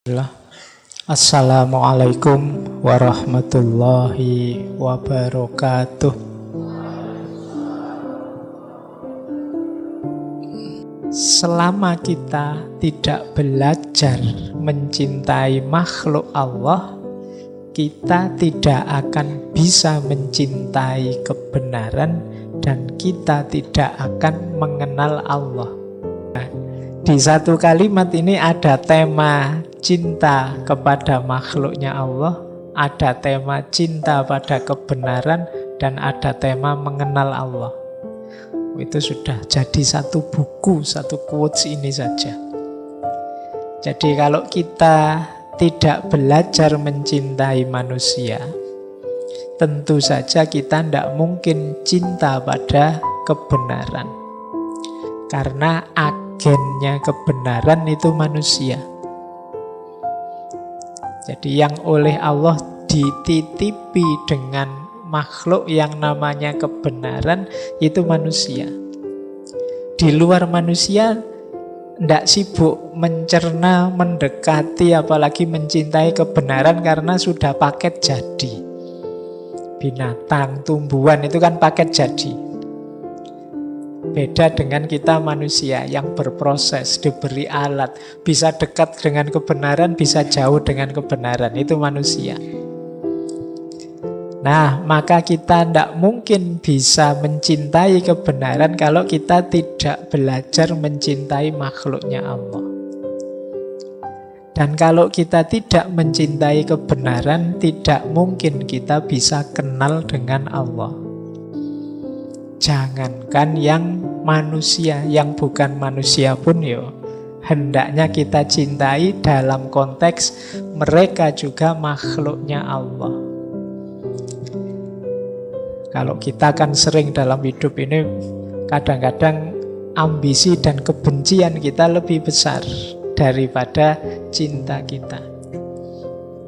Bismillah. Assalamualaikum warahmatullahi wabarakatuh. Selama kita tidak belajar mencintai makhluk Allah, kita tidak akan bisa mencintai kebenaran dan kita tidak akan mengenal Allah. Di satu kalimat ini ada tema cinta kepada makhluknya Allah, ada tema cinta pada kebenaran, dan ada tema mengenal Allah. Itu sudah jadi satu buku, satu quotes ini saja. Jadi kalau kita tidak belajar mencintai manusia, tentu saja kita tidak mungkin cinta pada kebenaran. Karena agennya kebenaran itu manusia. Jadi yang oleh Allah dititipi dengan makhluk yang namanya kebenaran itu manusia. Di luar manusia tidak sibuk mencerna, mendekati, apalagi mencintai kebenaran karena sudah paket jadi. Binatang, tumbuhan itu kan paket jadi. Beda dengan kita manusia yang berproses, diberi alat, bisa dekat dengan kebenaran, bisa jauh dengan kebenaran. Itu manusia. Nah, maka kita tidak mungkin bisa mencintai kebenaran kalau kita tidak belajar mencintai makhluknya Allah. Dan kalau kita tidak mencintai kebenaran, tidak mungkin kita bisa kenal dengan Allah. Jangankan yang manusia, yang bukan manusia pun hendaknya kita cintai dalam konteks mereka juga makhluknya Allah. Kalau kita kan sering dalam hidup ini kadang-kadang ambisi dan kebencian kita lebih besar daripada cinta kita.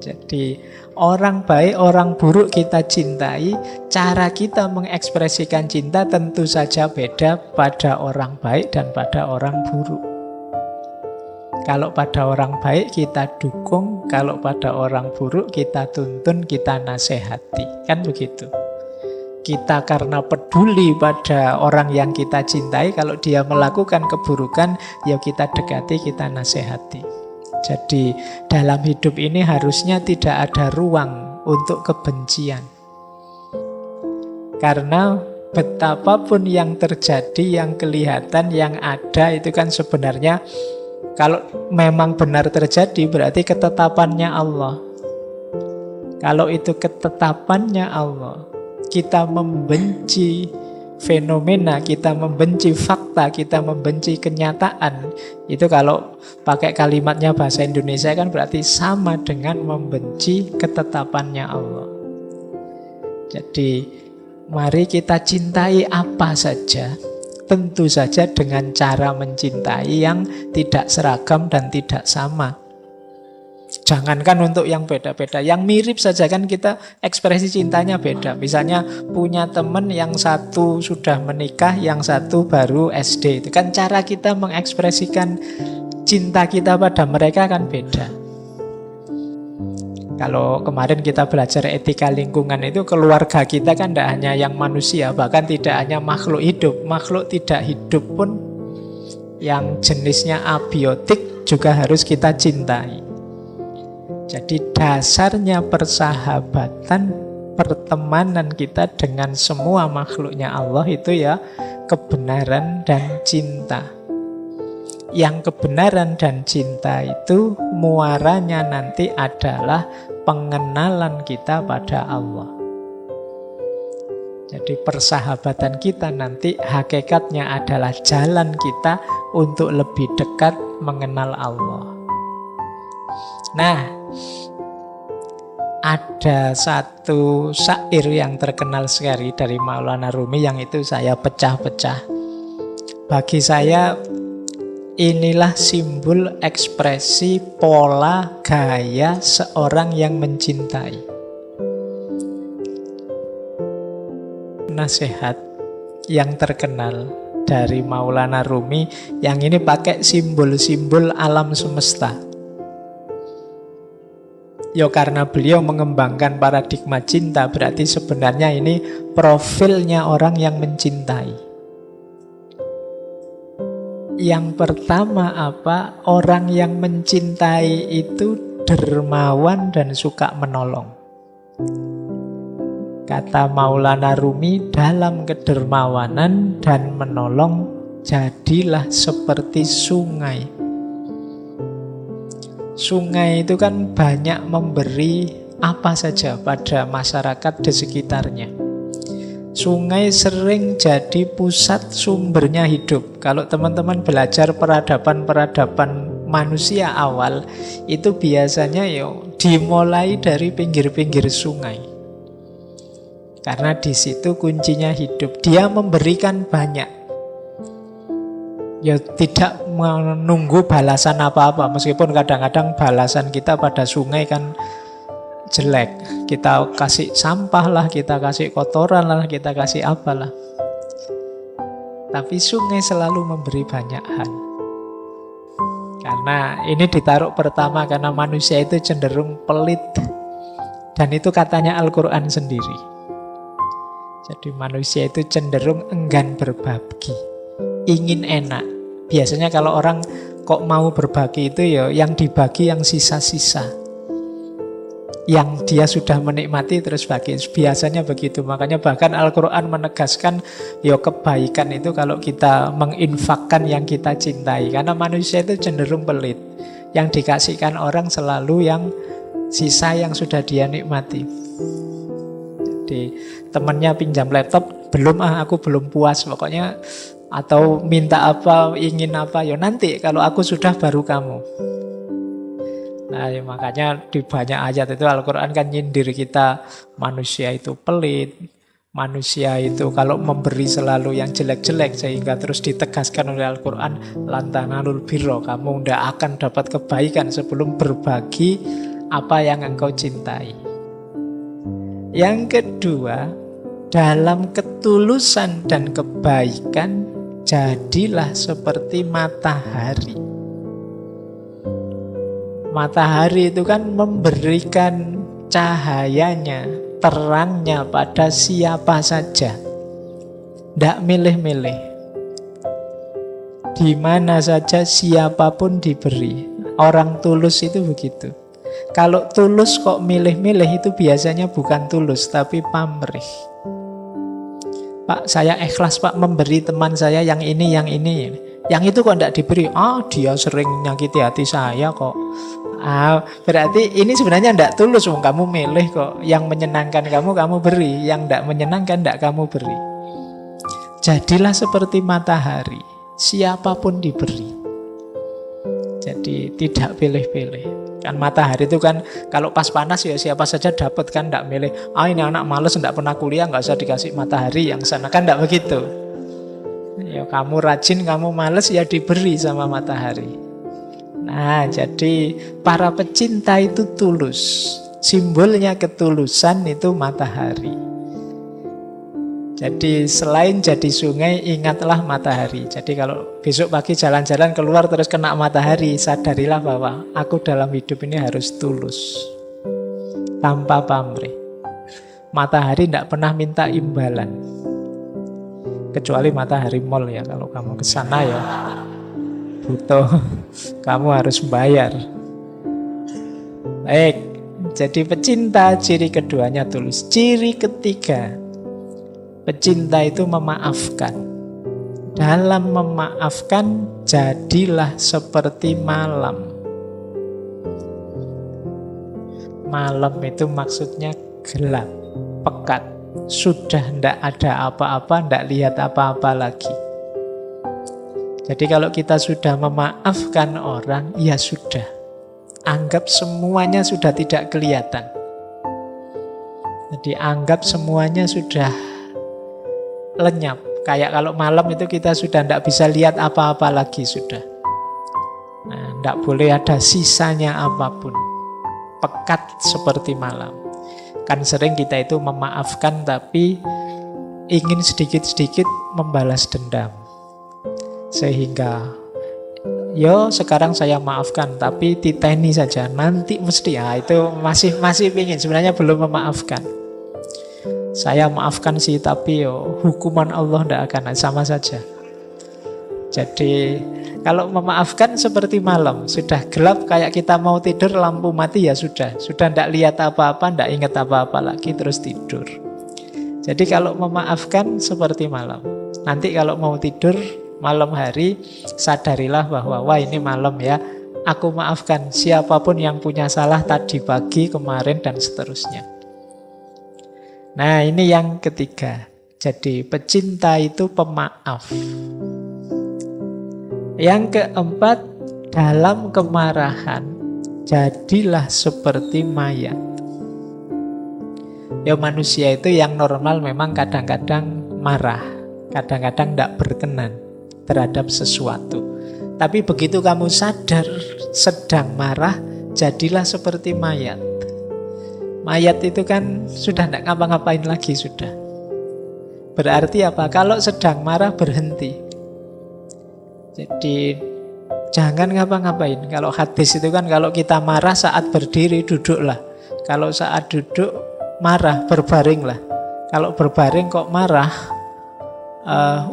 Jadi orang baik, orang buruk kita cintai, cara kita mengekspresikan cinta tentu saja beda pada orang baik dan pada orang buruk. Kalau pada orang baik kita dukung, kalau pada orang buruk kita tuntun, kita nasihati. Kan begitu. Kita karena peduli pada orang yang kita cintai, kalau dia melakukan keburukan, ya kita dekati, kita nasihati. Jadi dalam hidup ini harusnya tidak ada ruang untuk kebencian. Karena betapapun yang terjadi, yang kelihatan, yang ada itu kan sebenarnya kalau memang benar terjadi berarti ketetapannya Allah. Kalau itu ketetapannya Allah, kita membenci fenomena, kita membenci fakta, kita membenci kenyataan. Itu kalau pakai kalimatnya bahasa Indonesia kan berarti sama dengan membenci ketetapannya Allah. Jadi mari kita cintai apa saja, tentu saja dengan cara mencintai yang tidak seragam dan tidak sama. Jangankan untuk yang beda-beda, yang mirip saja kan kita ekspresi cintanya beda. Misalnya punya teman yang satu sudah menikah, yang satu baru SD. Itu kan cara kita mengekspresikan cinta kita pada mereka kan beda. Kalau kemarin kita belajar etika lingkungan itu, keluarga kita kan tidak hanya yang manusia, bahkan tidak hanya makhluk hidup. Makhluk tidak hidup pun yang jenisnya abiotik juga harus kita cintai. Jadi dasarnya persahabatan, pertemanan kita dengan semua makhluknya Allah itu ya kebenaran dan cinta. Yang kebenaran dan cinta itu muaranya nanti adalah pengenalan kita pada Allah. Jadi persahabatan kita nanti hakikatnya adalah jalan kita untuk lebih dekat mengenal Allah. Nah, ada satu syair yang terkenal sekali dari Maulana Rumi yang itu saya pecah-pecah. Bagi saya inilah simbol ekspresi pola gaya seorang yang mencintai. Nasihat yang terkenal dari Maulana Rumi yang ini pakai simbol-simbol alam semesta. Ya karena beliau mengembangkan paradigma cinta, berarti sebenarnya ini profilnya orang yang mencintai. Yang pertama apa? Orang yang mencintai itu dermawan dan suka menolong. Kata Maulana Rumi, dalam kedermawanan dan menolong, jadilah seperti sungai. Sungai itu kan banyak memberi apa saja pada masyarakat di sekitarnya. Sungai sering jadi pusat sumbernya hidup. Kalau teman-teman belajar peradaban-peradaban manusia awal, itu biasanya dimulai dari pinggir-pinggir sungai. Karena di situ kuncinya hidup. Dia memberikan banyak. Ya tidak menunggu balasan apa-apa. Meskipun kadang-kadang balasan kita pada sungai kan jelek. Kita kasih sampah lah, kita kasih kotoran lah, kita kasih apalah. Tapi sungai selalu memberi banyak hal. Karena ini ditaruh pertama karena manusia itu cenderung pelit. Dan itu katanya Al-Quran sendiri. Jadi manusia itu cenderung enggan berbagi, ingin enak. Biasanya kalau orang kok mau berbagi itu yang dibagi yang sisa-sisa, yang dia sudah menikmati terus bagi. Biasanya begitu. Makanya bahkan Al-Quran menegaskan kebaikan itu kalau kita menginfakkan yang kita cintai. Karena manusia itu cenderung pelit. Yang dikasihkan orang selalu yang sisa yang sudah dia nikmati. Jadi temannya pinjam laptop, aku belum puas pokoknya, atau minta apa, ingin apa, nanti kalau aku sudah baru kamu. Nah makanya di banyak ayat itu Al-Quran kan nyindir kita, manusia itu pelit, manusia itu kalau memberi selalu yang jelek-jelek, sehingga terus ditegaskan oleh Al-Quran, lan tanalul birra, kamu tidak akan dapat kebaikan sebelum berbagi apa yang engkau cintai. Yang kedua, dalam ketulusan dan kebaikan, jadilah seperti matahari. Matahari itu kan memberikan cahayanya, terangnya pada siapa saja. Tidak milih-milih. Di mana saja siapapun diberi. Orang tulus itu begitu. Kalau tulus kok milih-milih itu biasanya bukan tulus tapi pamrih. Pak, saya ikhlas Pak memberi teman saya yang ini. Yang itu kok tidak diberi? Dia sering nyakiti hati saya kok. Berarti ini sebenarnya tidak tulus. Kamu milih kok. Yang menyenangkan kamu beri. Yang tidak menyenangkan tidak kamu beri. Jadilah seperti matahari. Siapapun diberi. Jadi tidak pilih-pilih. Kan matahari itu kan kalau pas panas siapa saja dapat, kan tidak milih. Ini anak malas tidak pernah kuliah, nggak usah dikasih matahari yang sana, kan tidak begitu. Kamu rajin, kamu malas diberi sama matahari. Nah jadi para pecinta itu tulus. Simbolnya ketulusan itu matahari. Jadi selain jadi sungai, ingatlah matahari. Jadi kalau besok pagi jalan-jalan keluar terus kena matahari, sadarilah bahwa aku dalam hidup ini harus tulus. Tanpa pamrih. Matahari tidak pernah minta imbalan. Kecuali matahari mall ya, kalau kamu ke sana butuh, kamu harus bayar. Baik, jadi pecinta ciri keduanya tulus. Ciri ketiga, pecinta itu memaafkan. Dalam memaafkan, jadilah seperti malam. Malam itu maksudnya gelap, pekat. Sudah tidak ada apa-apa, tidak lihat apa-apa lagi. Jadi kalau kita sudah memaafkan orang, ya sudah. Anggap semuanya sudah tidak kelihatan. Jadi anggap semuanya sudah lenyap. Kayak kalau malam itu kita sudah tidak bisa lihat apa-apa lagi sudah. Nah, tidak boleh ada sisanya apapun. Pekat seperti malam. Kan sering kita itu memaafkan tapi ingin sedikit-sedikit membalas dendam. Sehingga yo sekarang saya maafkan, tapi titeni saja, nanti mesti. Itu masih pingin, sebenarnya belum memaafkan. Saya maafkan sih, tapi yo hukuman Allah tidak akan, sama saja. Jadi kalau memaafkan seperti malam, sudah gelap kayak kita mau tidur, lampu mati ya sudah tidak lihat apa-apa, tidak ingat apa-apa lagi, terus tidur. Jadi kalau memaafkan seperti malam. Nanti kalau mau tidur malam hari, sadarilah bahwa wah ini malam ya, aku maafkan siapapun yang punya salah tadi pagi, kemarin, dan seterusnya. Nah ini yang ketiga. Jadi pecinta itu pemaaf. Yang keempat, dalam kemarahan jadilah seperti mayat. Ya manusia itu yang normal memang kadang-kadang marah, kadang-kadang tidak berkenan terhadap sesuatu. Tapi begitu kamu sadar sedang marah, jadilah seperti mayat. Mayat itu kan sudah tidak ngapa-ngapain lagi sudah. Berarti apa? Kalau sedang marah berhenti. Jadi jangan ngapa-ngapain. Kalau hadis itu kan kalau kita marah saat berdiri duduklah. Kalau saat duduk marah berbaringlah. Kalau berbaring kok marah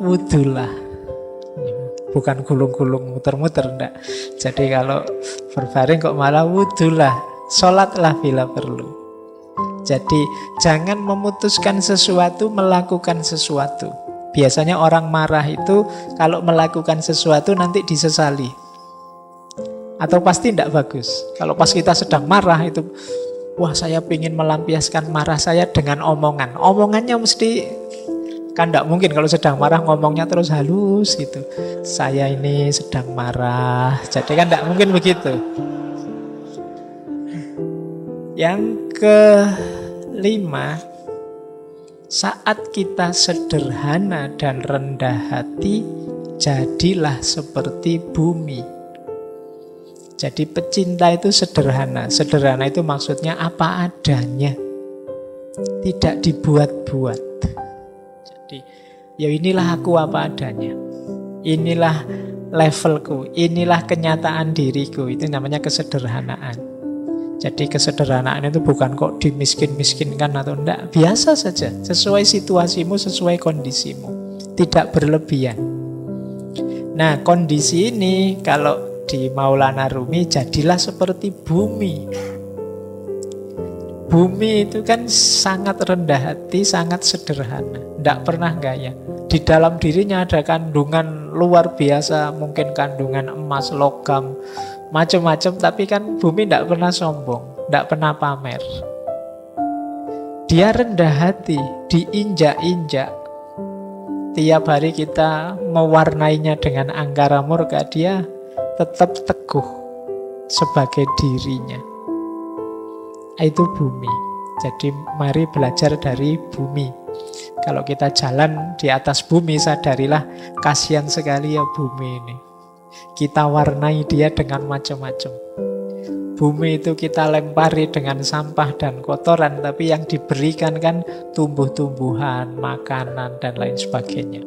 wudulah. Bukan gulung-gulung muter-muter enggak. Jadi kalau berbaring kok marah wudulah. Sholatlah bila perlu. Jadi jangan memutuskan sesuatu, melakukan sesuatu. Biasanya orang marah itu kalau melakukan sesuatu nanti disesali. Atau pasti tidak bagus. Kalau pas kita sedang marah itu, wah saya ingin melampiaskan marah saya dengan omongan. Omongannya mesti, kan tidak mungkin kalau sedang marah ngomongnya terus halus gitu. Saya ini sedang marah. Jadi kan tidak mungkin begitu. Yang kelima, saat kita sederhana dan rendah hati, jadilah seperti bumi. Jadi pecinta itu sederhana. Sederhana itu maksudnya apa adanya, tidak dibuat-buat. Jadi ya inilah aku apa adanya, inilah levelku, inilah kenyataan diriku. Itu namanya kesederhanaan. Jadi kesederhanaan itu bukan kok dimiskin-miskinkan atau enggak. Biasa saja, sesuai situasimu, sesuai kondisimu. Tidak berlebihan. Nah kondisi ini kalau di Maulana Rumi, jadilah seperti bumi. Bumi itu kan sangat rendah hati, sangat sederhana. Tidak pernah gaya. Di dalam dirinya ada kandungan luar biasa. Mungkin kandungan emas, logam, macam-macam, tapi kan bumi tidak pernah sombong, tidak pernah pamer. Dia rendah hati, diinjak-injak. Tiap hari kita mewarnainya dengan angkara murka, dia tetap teguh sebagai dirinya. Itu bumi. Jadi mari belajar dari bumi. Kalau kita jalan di atas bumi, sadarilah kasihan sekali ya bumi ini. Kita warnai dia dengan macam-macam. Bumi itu kita lempari dengan sampah dan kotoran, tapi yang diberikan kan tumbuh-tumbuhan, makanan, dan lain sebagainya.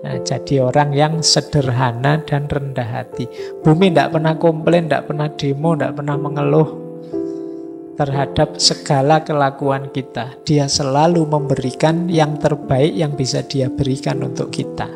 Nah, jadi orang yang sederhana dan rendah hati. Bumi tidak pernah komplain, tidak pernah demo, tidak pernah mengeluh terhadap segala kelakuan kita. Dia selalu memberikan yang terbaik yang bisa dia berikan untuk kita.